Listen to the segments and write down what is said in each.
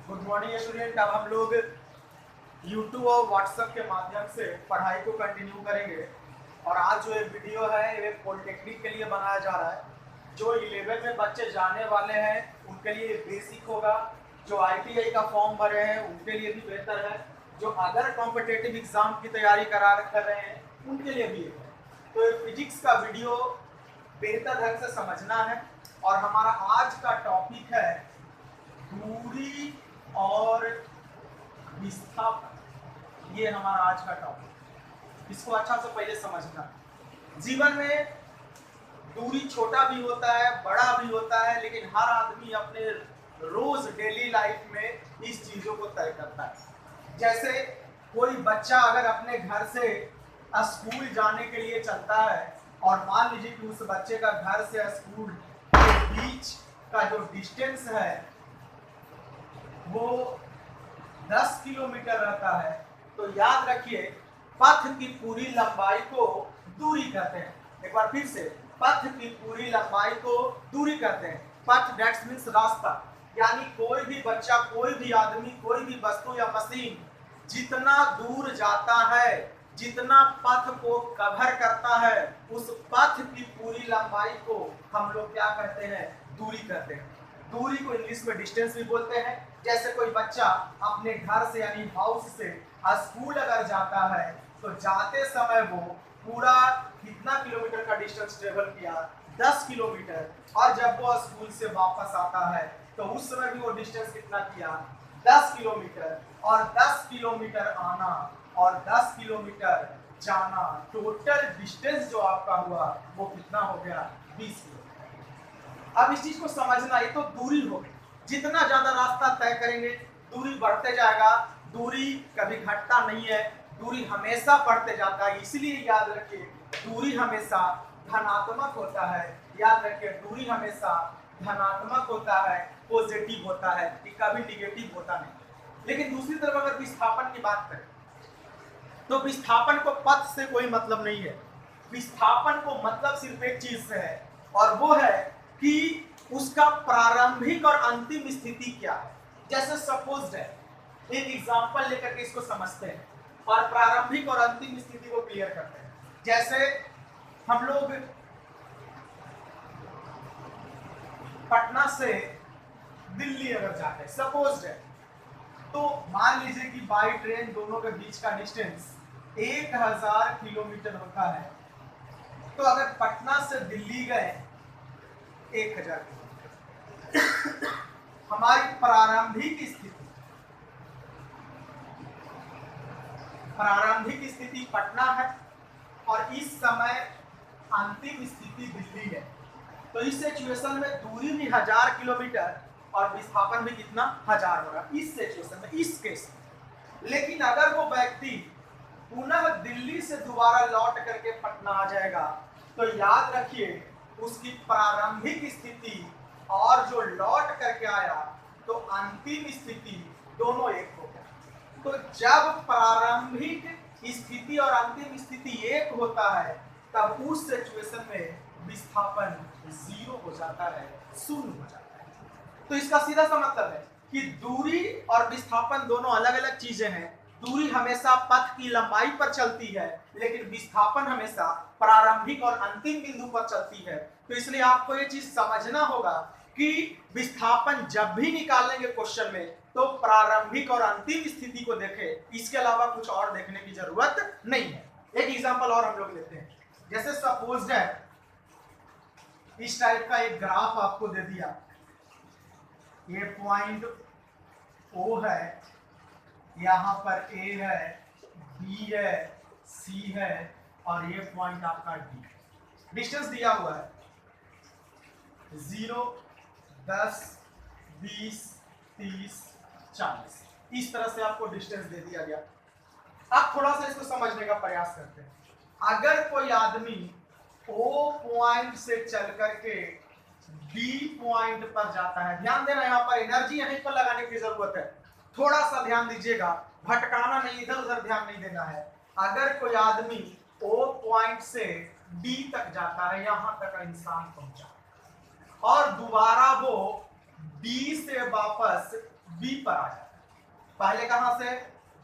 Good morning student. अब हम लोग यूट्यूब और व्हाट्सएप के माध्यम से पढ़ाई को कंटिन्यू करेंगे। और आज जो ये वीडियो है ये पॉलिटेक्निक के लिए बनाया जा रहा है। जो 11 में बच्चे जाने वाले हैं उनके लिए बेसिक होगा। जो ITI का फॉर्म भरे हैं उनके लिए भी बेहतर है। जो अदर कॉम्पिटेटिव एग्जाम की तैयारी कर रहे हैं उनके लिए भी है। तो ये फिजिक्स का वीडियो बेहतर ढंग से समझना है। और हमारा आज का टॉपिक है दूरी और विस्थापन। ये हमारा आज का टॉपिक। इसको अच्छा से पहले समझना। जीवन में दूरी छोटा भी होता है, बड़ा भी होता है, लेकिन हर आदमी अपने रोज डेली लाइफ में इस चीजों को तय करता है। जैसे कोई बच्चा अगर अपने घर से स्कूल जाने के लिए चलता है और मान लीजिए कि उस बच्चे का घर से स्कूल के बीच का जो डिस्टेंस है वो 10 किलोमीटर रहता है, तो याद रखिए पथ की पूरी लंबाई को दूरी कहते हैं। एक बार फिर से, पथ की पूरी लंबाई को दूरी कहते हैं। पथ दैट्स मींस रास्ता, यानी कोई भी बच्चा, कोई भी आदमी, कोई भी वस्तु या मशीन जितना दूर जाता है, जितना पथ को कवर करता है, उस पथ की पूरी लंबाई को हम लोग क्या कहते हैं? दूरी कहते हैं। दूरी को इंग्लिश में डिस्टेंस भी बोलते हैं। जैसे कोई बच्चा अपने घर से यानी हाउस से स्कूल अगर जाता है तो जाते समय वो पूरा कितना किलोमीटर का डिस्टेंस ट्रेवल किया? 10 किलोमीटर। और जब वो स्कूल से वापस आता है तो उस समय भी वो डिस्टेंस कितना किया? 10 किलोमीटर। और 10 किलोमीटर आना और 10 किलोमीटर जाना, टोटल डिस्टेंस जो आपका हुआ वो कितना हो गया? 20 किलोमीटर। अब इस चीज को समझना, ये तो दूरी हो गई। जितना ज्यादा रास्ता तय करेंगे दूरी बढ़ते जाएगा। दूरी कभी घटता नहीं है, दूरी हमेशा बढ़ते जाता है। इसलिए याद रखिए दूरी हमेशा धनात्मक होता है। याद रखिए दूरी हमेशा धनात्मक होता है, पॉजिटिव होता है, कि कभी निगेटिव होता नहीं। लेकिन दूसरी तरफ अगर विस्थापन की बात करें तो विस्थापन को पथ से कोई मतलब नहीं है। विस्थापन को मतलब सिर्फ एक चीज से है, और वो है कि उसका प्रारंभिक और अंतिम स्थिति क्या है। जैसे सपोज्ड है, एक एग्जांपल लेकर के इसको समझते हैं और प्रारंभिक और अंतिम स्थिति को क्लियर करते हैं। जैसे हम लोग पटना से दिल्ली अगर जाते हैं, सपोज्ड है, तो मान लीजिए कि बाई ट्रेन दोनों के बीच का डिस्टेंस 1000 किलोमीटर होता है। तो अगर पटना से दिल्ली गए 1000 किलोमीटर, हमारी प्रारंभिक स्थिति पटना है और इस समय अंतिम स्थिति दिल्ली है। तो इस सिचुएशन में दूरी भी 1000 किलोमीटर और विस्थापन भी कितना? 1000 होगा इस सिचुएशन में, इस केस में। लेकिन अगर वो व्यक्ति पुनः दिल्ली से दोबारा लौट करके पटना आ जाएगा तो याद रखिए उसकी प्रारंभिक स्थिति और जो लौट करके आया तो अंतिम स्थिति दोनों एक हो गया। तो जब प्रारंभिक स्थिति और अंतिम स्थिति एक होता है तब उस सिचुएशन में विस्थापन 0 हो जाता है, शून्य हो जाता है। तो इसका सीधा सा मतलब है कि दूरी और विस्थापन दोनों अलग अलग चीजें हैं। दूरी हमेशा पथ की लंबाई पर चलती है, लेकिन विस्थापन हमेशा प्रारंभिक और अंतिम बिंदु पर चलती है। तो इसलिए आपको ये चीज समझना होगा कि विस्थापन जब भी निकालेंगे क्वेश्चन में तो प्रारंभिक और अंतिम स्थिति को देखें, इसके अलावा कुछ और देखने की जरूरत नहीं है। एक एग्जांपल और हम लोग लेते हैं। जैसे सपोज्ड है इस टाइप का एक ग्राफ आपको दे दिया, ये पॉइंट O है, यहाँ पर A है, B है, C है और ये पॉइंट आपका D। डिस्टेंस दिया हुआ है 0, 10, 20, 30, 40। इस तरह से आपको डिस्टेंस दे दिया गया। अब थोड़ा सा इसको समझने का प्रयास करते हैं। अगर कोई आदमी O पॉइंट से चल करके B पॉइंट पर जाता है, ध्यान देना यहाँ पर एनर्जी यहीं पर लगाने की जरूरत है। थोड़ा सा ध्यान दीजिएगा, भटकाना नहीं, इधर उधर ध्यान नहीं देना है। अगर कोई आदमी O पॉइंट से D तक जाता है, यहां तक इंसान पहुंचा और दोबारा वो B से वापस बी पर आ जाता है। पहले कहां से,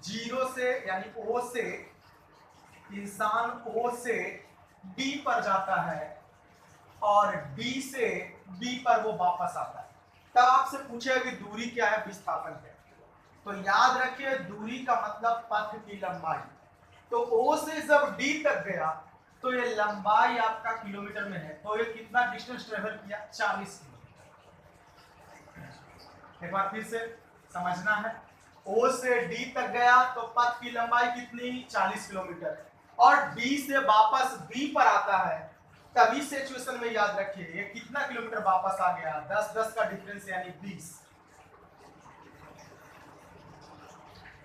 जीरो से यानी ओ से, इंसान ओ से डी पर जाता है और डी से बी पर वो वापस आता है। तब आपसे पूछेगा कि दूरी क्या है, विस्थापन क्या है। तो याद रखिए दूरी का मतलब पथ की लंबाई। तो ओ से जब डी तक गया तो ये लंबाई आपका किलोमीटर में है, तो ये कितना डिस्टेंस ट्रेवल किया, 40 किलोमीटर। एक बार फिर से समझना है, ओ से डी तक गया तो पथ की लंबाई कितनी, 40 किलोमीटर, और डी से वापस बी पर आता है, तभी सिचुएशन में याद रखिए ये कितना किलोमीटर वापस आ गया, 10-10 का डिफरेंस यानी 20।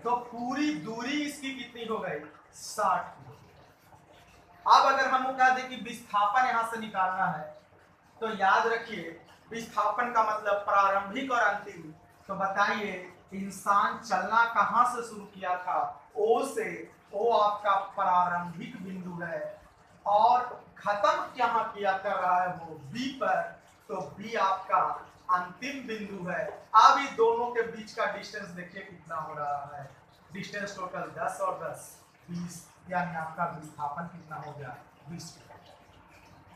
तो पूरी दूरी इसकी कितनी हो गई, 60 किलोमीटर। अब अगर हम कह दें कि विस्थापन यहां से निकालना है, तो याद रखिए विस्थापन का मतलब प्रारंभिक और अंतिम। तो बताइए इंसान चलना कहां से शुरू किया था, ओ से। ओ आपका प्रारंभिक बिंदु है और खत्म कहां किया कर रहा है वो, बी पर। तो बी आपका अंतिम बिंदु है। अब इन दोनों के बीच का डिस्टेंस देखिए कितना हो रहा है, डिस्टेंस टोटल 10 और 10 20, यानी आपका विस्थापन कितना हो गया, 20 मीटर।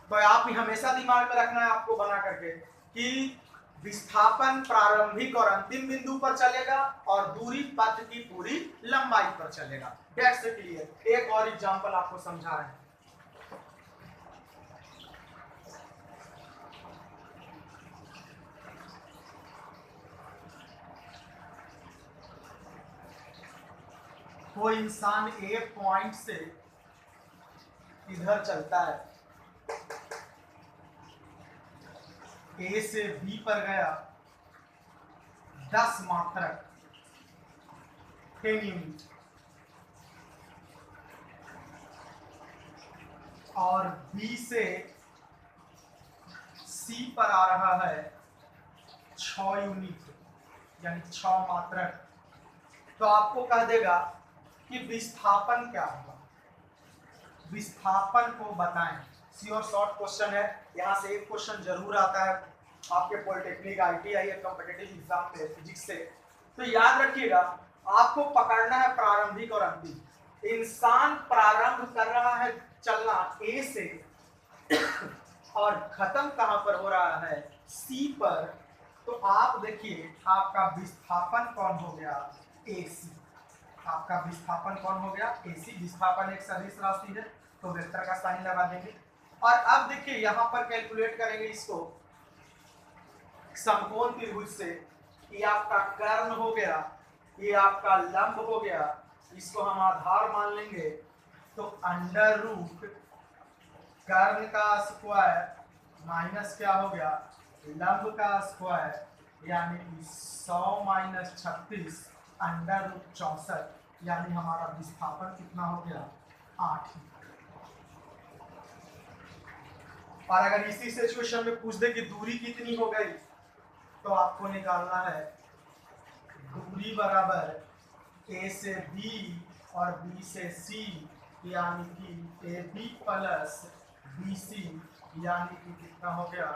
तो आप हमेशा दिमाग में रखना है आपको बना करके कि विस्थापन प्रारंभिक और अंतिम बिंदु पर चलेगा और दूरी पथ की पूरी लंबाई पर चलेगा। That's clear. एक और एग्जांपल आपको समझा रहे हैं। कोई इंसान ए पॉइंट से इधर चलता है, ए से बी पर गया 10 मात्रक 10 यूनिट, और बी से सी पर आ रहा है 6 यूनिट यानी 6 मात्रक। तो आपको कह देगा कि विस्थापन क्या होगा, विस्थापन को बताएं। श्योर शॉर्ट क्वेश्चन है, यहां से एक क्वेश्चन जरूर आता है आपके पॉलिटेक्निक, आईटीआई या कॉम्पिटिटिव एग्जाम में फिजिक्स से। तो याद रखिएगा आपको पकड़ना है प्रारंभिक और अंतिम। इंसान प्रारंभ कर रहा है चलना ए से और खत्म कहां पर हो रहा है, सी पर। तो आप देखिए आपका विस्थापन कौन हो गया, एसी। आपका विस्थापन कौन हो गया, एसी। विस्थापन एक सदिश राशि है तो वेक्टर का साइन लगा देंगे। और अब देखिए यहां पर कैलकुलेट करेंगे इसको समकोण त्रिभुज से। ये आपका कर्ण हो गया, ये आपका लंब हो गया, इसको हम आधार मान लेंगे। तो अंडर रूट कर्ण का स्क्वायर माइनस क्या हो गया, लंब का स्क्वायर, यानी कि 100 माइनस 36 अंडर रूट 64, यानी हमारा विस्थापन कितना हो गया, 8। और अगर इसी सिचुएशन में पूछ दे कि दूरी कितनी हो गई, तो आपको निकालना है दूरी बराबर ए से बी और बी से सी, यानी कि A B plus B C, यानी कि कितना हो गया,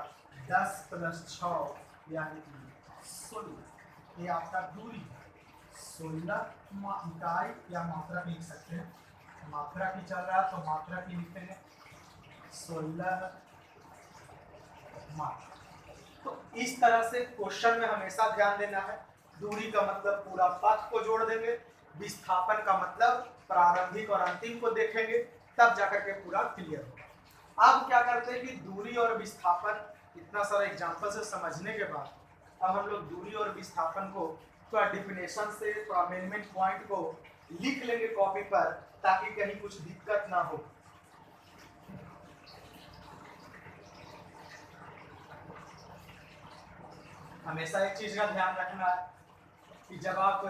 10 प्लस 6 यानी कि 16। ये आपका दूरी है। 16 इकाई या मात्रा लिख सकते हैं, मात्रा की चल रहा है तो मात्रा की लिखेंगे 16 मात्रा। तो इस तरह से क्वेश्चन में हमेशा ध्यान देना है, दूरी का मतलब पूरा पथ को जोड़ देंगे, विस्थापन का मतलब प्रारंभिक और अंतिम को देखेंगे, तब जाकर के पूरा क्लियर होगा। अब क्या करते हैं कि दूरी और विस्थापन इतना सारा एग्जांपल से समझने के बाद अब हम लोग दूरी और विस्थापन को थोड़ा डिफिनेशन से, थोड़ा मेजरमेंट पॉइंट को लिख लेंगे कॉपी पर, ताकि कहीं कुछ दिक्कत ना हो। हमेशा एक चीज का ध्यान रखना है कि जब आप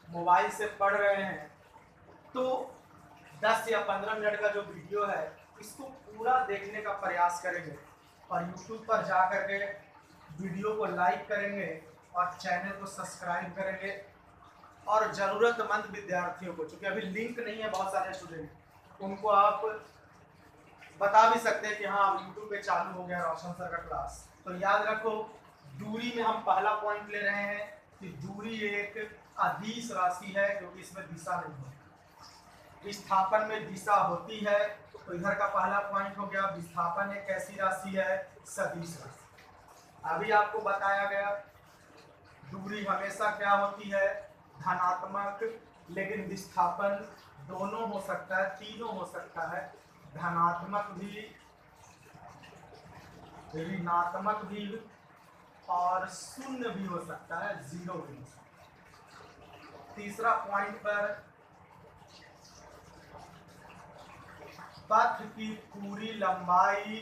मोबाइल से पढ़ रहे हैं तो 10 या 15 मिनट का जो वीडियो है इसको पूरा देखने का प्रयास करेंगे और YouTube पर जा करके वीडियो को लाइक करेंगे और चैनल को सब्सक्राइब करेंगे। और ज़रूरतमंद विद्यार्थियों को, चूँकि अभी लिंक नहीं है बहुत सारे स्टूडेंट, उनको आप बता भी सकते हैं कि हाँ YouTube पे चालू हो गया रोशन सर का क्लास। तो याद रखो दूरी में हम पहला पॉइंट ले रहे हैं कि दूरी एक अदिश राशि है क्योंकि इसमें दिशा नहीं होती। विस्थापन में दिशा होती है, तो इधर का पहला पॉइंट हो गया। विस्थापन एक ऐसी राशि है, सदिश राशि। अभी आपको बताया गया दूरी हमेशा क्या होती है, धनात्मक, लेकिन विस्थापन दोनों हो सकता है, तीनों हो सकता है, धनात्मक भी, ऋणात्मक भी और शून्य भी हो सकता है, जीरो भी हो सकता है। तीसरा पॉइंट पर पथ की पूरी लंबाई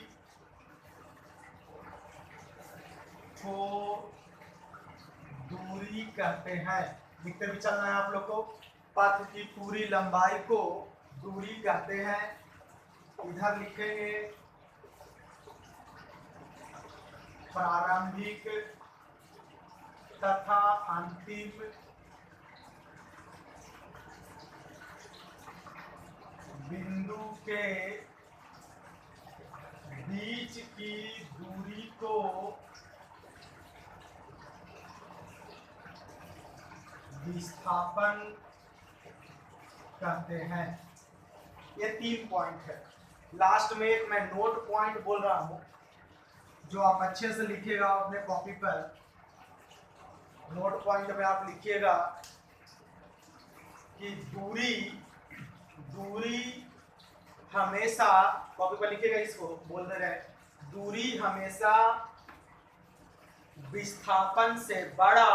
को दूरी कहते हैं। लिखते भी चलना है आप लोग को। पथ की पूरी लंबाई को दूरी कहते हैं। इधर लिखेंगे प्रारंभिक तथा अंतिम बिंदु के बीच की दूरी को विस्थापन कहते हैं। ये 3 पॉइंट है। लास्ट में एक मैं नोट पॉइंट बोल रहा हूं जो आप अच्छे से लिखिएगा अपने कॉपी पर। नोट पॉइंट में आप लिखिएगा कि दूरी हमेशा, कॉपी पर लिखिएगा, इसको बोलते रहे, दूरी हमेशा विस्थापन से बड़ा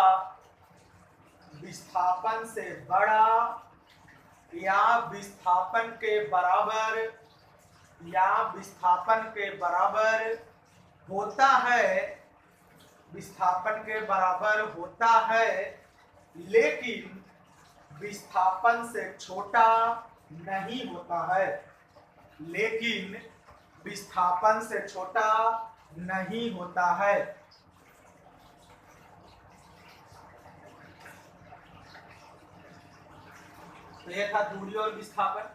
या विस्थापन के बराबर होता है, विस्थापन के बराबर होता है, लेकिन विस्थापन से छोटा नहीं होता है, लेकिन विस्थापन से छोटा नहीं होता है। तो ये था दूरी और विस्थापन।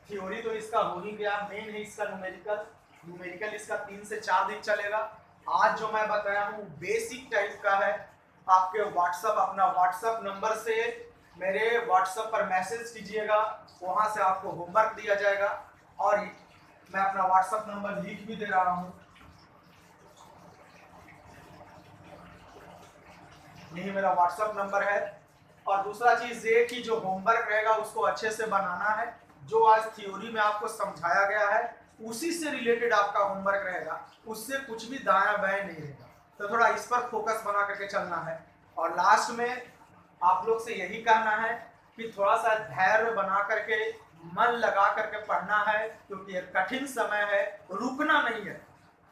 थ्योरी तो इसका हो ही गया, मेन है इसका न्यूमेरिकल इसका 3 से 4 दिन चलेगा। आज जो मैं बताया हूँ बेसिक टाइप का है। आपके अपना व्हाट्सएप नंबर से मेरे व्हाट्सएप पर मैसेज कीजिएगा, वहां से आपको होमवर्क दिया जाएगा। और मैं अपना व्हाट्सएप नंबर लिख भी दे रहा हूँ, यही मेरा व्हाट्सएप नंबर है। और दूसरा चीज ये कि जो होमवर्क रहेगा उसको अच्छे से बनाना है। जो आज थ्योरी में आपको समझाया गया है उसी से रिलेटेड आपका होमवर्क रहेगा, उससे कुछ भी दायां बाएं नहीं रहेगा। तो थोड़ा इस पर फोकस बना करके चलना है। और लास्ट में आप लोग से यही कहना है कि थोड़ा सा धैर्य बना करके, मन लगा करके पढ़ना है, क्योंकि एक कठिन समय है, रुकना नहीं है।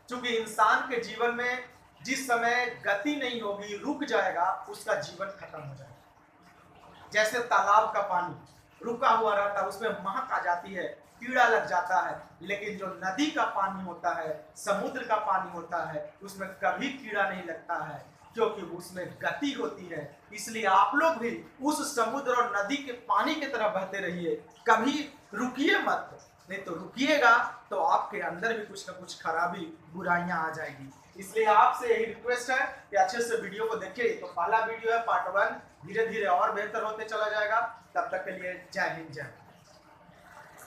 क्योंकि इंसान के जीवन में जिस समय गति नहीं होगी, रुक जाएगा, उसका जीवन खत्म हो जाएगा। जैसे तालाब का पानी रुका हुआ रहता है, उसमें महक आ जाती है, कीड़ा लग जाता है, लेकिन जो नदी का पानी होता है, समुद्र का पानी होता है, उसमें कभी कीड़ा नहीं लगता है, क्योंकि उसमें गति होती है। इसलिए आप लोग भी उस समुद्र और नदी के पानी की तरह बहते रहिए, कभी रुकिए मत। नहीं तो रुकिएगा तो आपके अंदर भी कुछ ना कुछ खराबी, बुराइयां आ जाएगी। इसलिए आपसे यही रिक्वेस्ट है कि अच्छे से वीडियो को देखिए। तो पहला वीडियो है पार्ट 1, धीरे धीरे और बेहतर होते चला जाएगा। तब तक के लिए जय हिंद, जय।